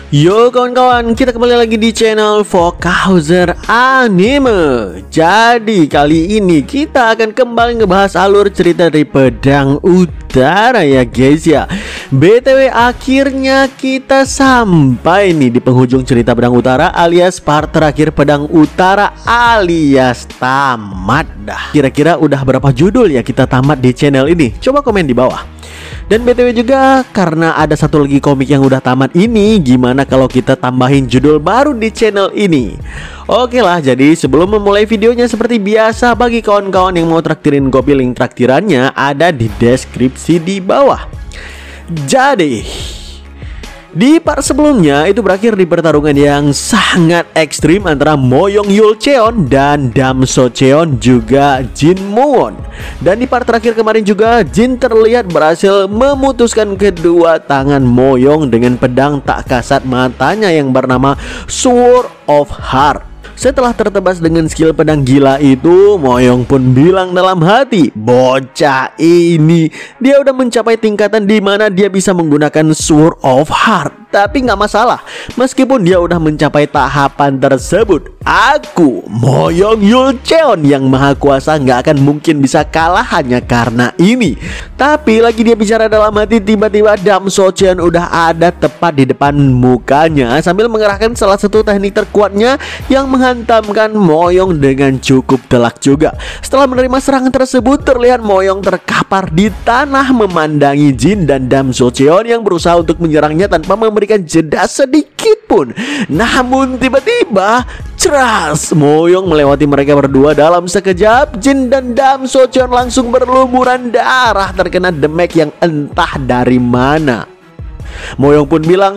Yo kawan-kawan, kita kembali lagi di channel Vokahauser Anime. Jadi kali ini kita akan kembali ngebahas alur cerita dari Pedang Utara ya guys ya. BTW akhirnya kita sampai nih di penghujung cerita Pedang Utara alias part terakhir Pedang Utara alias tamat dah. Kira-kira udah berapa judul ya kita tamat di channel ini? Coba komen di bawah. Dan BTW juga karena ada satu lagi komik yang udah tamat ini, gimana kalau kita tambahin judul baru di channel ini? Oke lah, jadi sebelum memulai videonya seperti biasa, bagi kawan-kawan yang mau traktirin kopi, link traktirannya ada di deskripsi di bawah. Jadi di part sebelumnya itu berakhir di pertarungan yang sangat ekstrim antara Moyong Yulcheon dan Damso Cheon juga Jin Moon. Dan di part terakhir kemarin juga Jin terlihat berhasil memutuskan kedua tangan Moyong dengan pedang tak kasat matanya yang bernama Sword of Heart. Setelah tertebas dengan skill pedang gila itu, Moyong pun bilang dalam hati, bocah ini dia udah mencapai tingkatan di mana dia bisa menggunakan Sword of Heart. Tapi nggak masalah, meskipun dia udah mencapai tahapan tersebut, aku Moyong Yulcheon yang maha kuasa nggak akan mungkin bisa kalah hanya karena ini. Tapi lagi dia bicara dalam hati, tiba-tiba Damso Cheon udah ada tepat di depan mukanya sambil mengerahkan salah satu teknik terkuatnya yang menghantamkan Moyong dengan cukup telak juga. Setelah menerima serangan tersebut, terlihat Moyong terkapar di tanah memandangi Jin dan Damso Cheon yang berusaha untuk menyerangnya tanpa memberikan jeda sedikit pun. Namun tiba-tiba ceras, Moyong melewati mereka berdua dalam sekejap. Jin dan Damso Cheon langsung berlumuran darah terkena damage yang entah dari mana. Moyong pun bilang,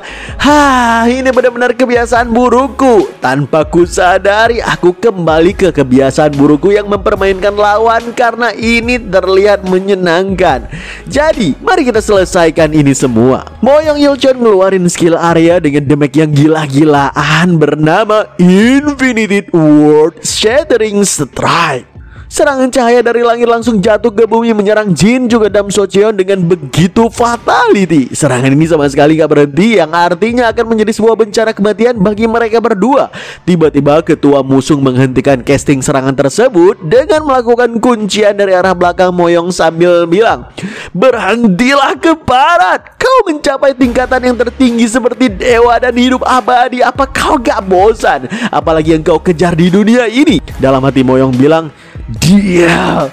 ini benar-benar kebiasaan burukku. Tanpa ku sadari, aku kembali ke kebiasaan burukku yang mempermainkan lawan karena ini terlihat menyenangkan. Jadi, mari kita selesaikan ini semua. Moyong Yulcheon ngeluarin skill area dengan damage yang gila-gilaan bernama Infinite World Shattering Strike. Serangan cahaya dari langit langsung jatuh ke bumi menyerang Jin juga Damso Cheon dengan begitu fatality. Serangan ini sama sekali gak berhenti, yang artinya akan menjadi sebuah bencana kematian bagi mereka berdua. Tiba-tiba ketua musuh menghentikan casting serangan tersebut dengan melakukan kuncian dari arah belakang Moyong sambil bilang, berhentilah ke barat. Kau mencapai tingkatan yang tertinggi seperti dewa dan hidup abadi. Apa kau gak bosan? Apalagi yang kau kejar di dunia ini? Dalam hati Moyong bilang, dia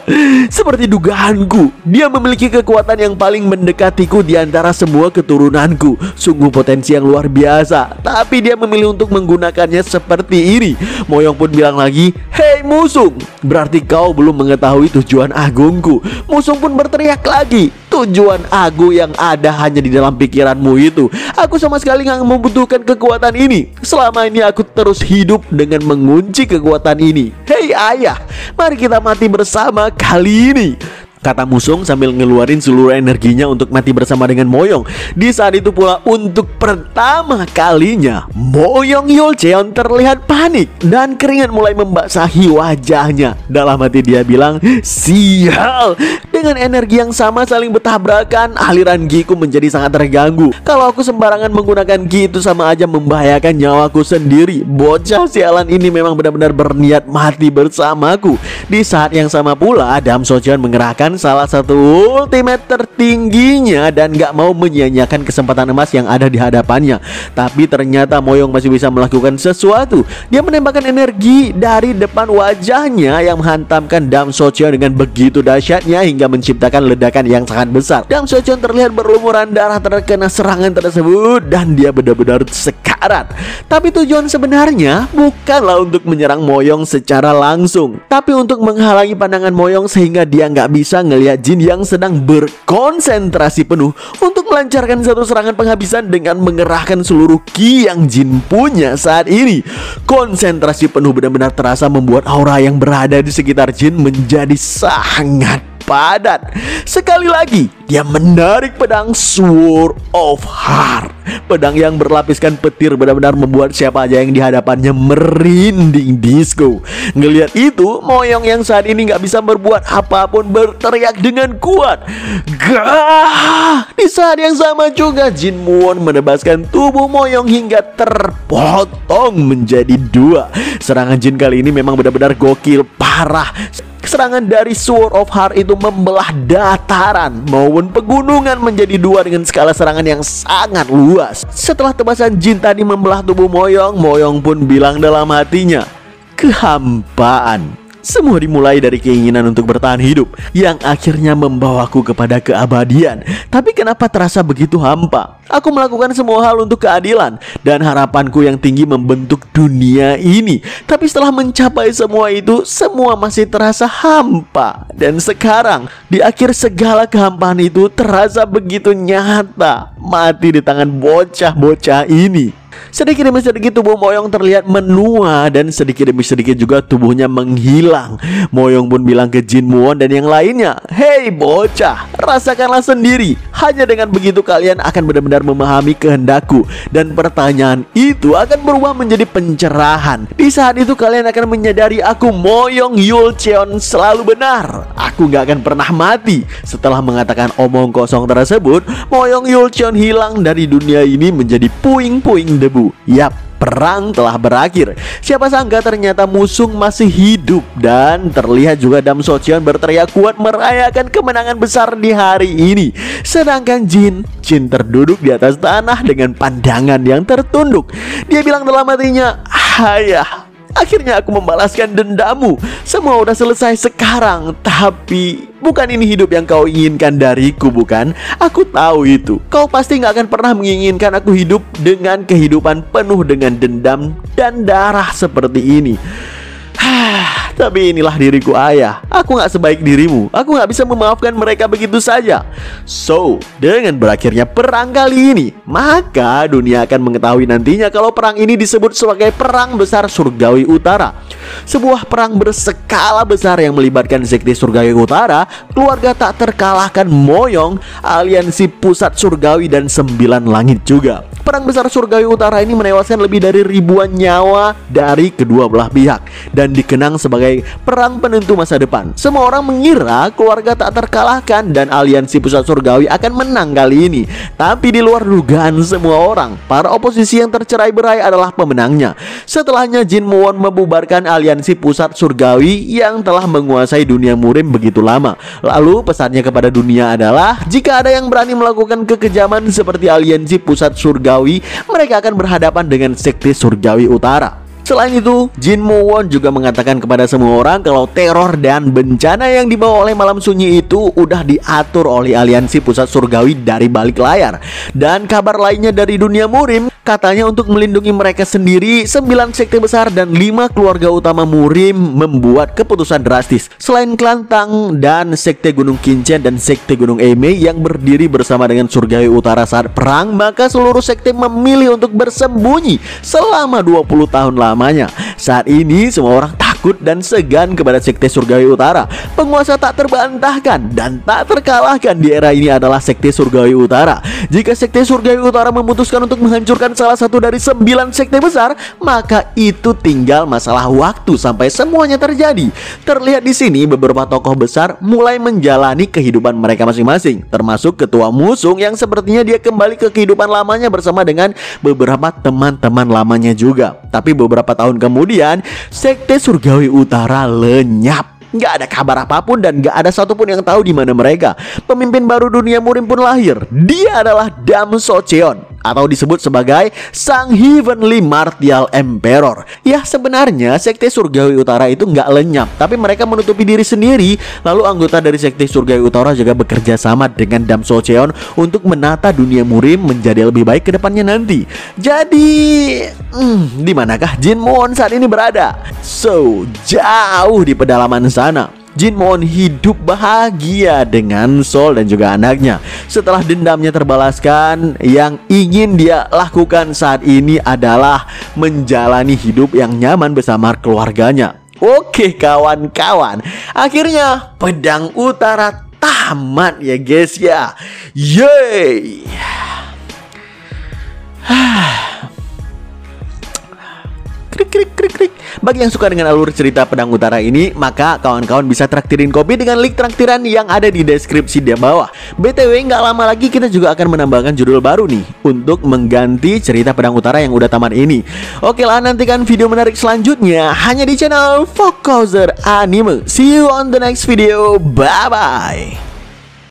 seperti dugaanku, dia memiliki kekuatan yang paling mendekatiku di antara semua keturunanku. Sungguh potensi yang luar biasa, tapi dia memilih untuk menggunakannya seperti ini. Moyong pun bilang lagi, hei Musung, berarti kau belum mengetahui tujuan agungku. Musung pun berteriak lagi, tujuan agung yang ada hanya di dalam pikiranmu itu. Aku sama sekali gak membutuhkan kekuatan ini. Selama ini aku terus hidup dengan mengunci kekuatan ini. Hei ayah, mari kita mati bersama kali ini, kata Musung sambil ngeluarin seluruh energinya untuk mati bersama dengan Moyong. Di saat itu pula untuk pertama kalinya Moyong Yulcheon terlihat panik dan keringat mulai membasahi wajahnya. Dalam hati dia bilang, sial. Dengan energi yang sama saling bertabrakan, aliran Ki-ku menjadi sangat terganggu. Kalau aku sembarangan menggunakan Ki itu sama aja membahayakan nyawaku sendiri. Bocah sialan ini memang benar-benar berniat mati bersamaku. Di saat yang sama pula Damso Cheon mengerahkan salah satu ultimate tertingginya dan gak mau menyia-nyiakan kesempatan emas yang ada di hadapannya. Tapi ternyata Moyong masih bisa melakukan sesuatu. Dia menembakkan energi dari depan wajahnya yang menghantamkan Damso Cheon dengan begitu dahsyatnya hingga menciptakan ledakan yang sangat besar. Damso Cheon terlihat berlumuran darah terkena serangan tersebut dan dia benar-benar sekarat. Tapi tujuan sebenarnya bukanlah untuk menyerang Moyong secara langsung, tapi untuk menghalangi pandangan Moyong sehingga dia nggak bisa ngelihat Jin yang sedang berkonsentrasi penuh untuk melancarkan satu serangan penghabisan dengan mengerahkan seluruh Ki yang Jin punya saat ini. Konsentrasi penuh benar-benar terasa membuat aura yang berada di sekitar Jin menjadi sangat padat. Sekali lagi, dia menarik pedang Sword of Heart. Pedang yang berlapiskan petir benar-benar membuat siapa aja yang di hadapannya merinding disco. Ngelihat itu, Moyong yang saat ini nggak bisa berbuat apapun berteriak dengan kuat. Gah! Di saat yang sama juga, Jin Muon menebaskan tubuh Moyong hingga terpotong menjadi dua. Serangan Jin kali ini memang benar-benar gokil parah. Serangan dari Sword of Heart itu membelah dataran maupun pegunungan menjadi dua dengan skala serangan yang sangat luas. Setelah tebasan Jin tadi membelah tubuh Moyong, Moyong pun bilang dalam hatinya, kehampaan. Semua dimulai dari keinginan untuk bertahan hidup yang akhirnya membawaku kepada keabadian. Tapi kenapa terasa begitu hampa? Aku melakukan semua hal untuk keadilan dan harapanku yang tinggi membentuk dunia ini. Tapi setelah mencapai semua itu, semua masih terasa hampa. Dan sekarang, di akhir segala kehampaan itu terasa begitu nyata. Mati di tangan bocah-bocah ini. Sedikit demi sedikit tubuh Moyong terlihat menua dan sedikit demi sedikit juga tubuhnya menghilang. Moyong pun bilang ke Jin Muon dan yang lainnya, "Hei bocah, rasakanlah sendiri. Hanya dengan begitu kalian akan benar-benar memahami kehendakku. Dan pertanyaan itu akan berubah menjadi pencerahan. Di saat itu kalian akan menyadari aku Moyong Yulcheon selalu benar. Aku gak akan pernah mati." Setelah mengatakan omong kosong tersebut, Moyong Yulcheon hilang dari dunia ini menjadi puing-puing debu. Yap, perang telah berakhir. Siapa sangka ternyata musuh masih hidup. Dan terlihat juga Dam Socheon berteriak kuat merayakan kemenangan besar di hari ini. Sedangkan Jin terduduk di atas tanah dengan pandangan yang tertunduk. Dia bilang dalam hatinya, "Ayah, akhirnya aku membalaskan dendammu. Semua udah selesai sekarang. Tapi bukan ini hidup yang kau inginkan dariku, bukan? Aku tahu itu. Kau pasti gak akan pernah menginginkan aku hidup dengan kehidupan penuh dengan dendam dan darah seperti ini." Tapi inilah diriku ayah. Aku gak sebaik dirimu. Aku gak bisa memaafkan mereka begitu saja. So, dengan berakhirnya perang kali ini, maka dunia akan mengetahui nantinya kalau perang ini disebut sebagai Perang Besar Surgawi Utara. Sebuah perang berskala besar yang melibatkan Sekte Surgawi Utara, keluarga tak terkalahkan Moyong, aliansi Pusat Surgawi, dan 9 langit juga. Perang Besar Surgawi Utara ini menewaskan lebih dari ribuan nyawa dari kedua belah pihak dan dikenang sebagai perang penentu masa depan. Semua orang mengira keluarga tak terkalahkan dan aliansi Pusat Surgawi akan menang kali ini. Tapi di luar dugaan semua orang, para oposisi yang tercerai-berai adalah pemenangnya. Setelahnya Jin Muon membubarkan aliansi Pusat Surgawi yang telah menguasai dunia murim begitu lama. Lalu pesannya kepada dunia adalah, jika ada yang berani melakukan kekejaman seperti aliansi Pusat Surgawi, mereka akan berhadapan dengan Sekte Surgawi Utara. Selain itu, Jin Muon juga mengatakan kepada semua orang kalau teror dan bencana yang dibawa oleh malam sunyi itu udah diatur oleh aliansi Pusat Surgawi dari balik layar. Dan kabar lainnya dari dunia murim, katanya untuk melindungi mereka sendiri, 9 sekte besar dan 5 keluarga utama murim membuat keputusan drastis. Selain klan Tang dan Sekte Gunung Qinchen dan Sekte Gunung Eimei yang berdiri bersama dengan Surgawi Utara saat perang, maka seluruh sekte memilih untuk bersembunyi selama 20 tahun lamanya. Saat ini semua orang takut dan segan kepada Sekte Surgawi Utara. Penguasa tak terbantahkan dan tak terkalahkan di era ini adalah Sekte Surgawi Utara. Jika Sekte Surgawi Utara memutuskan untuk menghancurkan salah satu dari 9 sekte besar, maka itu tinggal masalah waktu sampai semuanya terjadi. Terlihat di sini beberapa tokoh besar mulai menjalani kehidupan mereka masing-masing, termasuk ketua musuh yang sepertinya dia kembali ke kehidupan lamanya bersama dengan beberapa teman-teman lamanya juga. Tapi beberapa tahun kemudian, Sekte Surgawi Utara lenyap. Nggak ada kabar apapun dan nggak ada satupun yang tahu di mana mereka. Pemimpin baru dunia murim pun lahir. Dia adalah Dam Socheon, atau disebut sebagai Sang Heavenly Martial Emperor. Ya, sebenarnya Sekte Surgawi Utara itu nggak lenyap, tapi mereka menutupi diri sendiri. Lalu anggota dari Sekte Surgawi Utara juga bekerja sama dengan Dam Socheon untuk menata dunia murim menjadi lebih baik ke depannya nanti. Jadi, di manakah Jin Muon saat ini berada? So, jauh di pedalaman sana. Jin Muon hidup bahagia dengan Sol dan juga anaknya. Setelah dendamnya terbalaskan, yang ingin dia lakukan saat ini adalah menjalani hidup yang nyaman bersama keluarganya. Oke kawan-kawan, akhirnya Pedang Utara tamat ya guys ya. Yeay. Krik krik krik krik. Bagi yang suka dengan alur cerita Pedang Utara ini, maka kawan-kawan bisa traktirin kopi dengan link traktiran yang ada di deskripsi di bawah. BTW nggak lama lagi kita juga akan menambahkan judul baru nih untuk mengganti cerita Pedang Utara yang udah tamat ini. Oke lah, nantikan video menarik selanjutnya hanya di channel Fokhauser Anime. See you on the next video. Bye bye.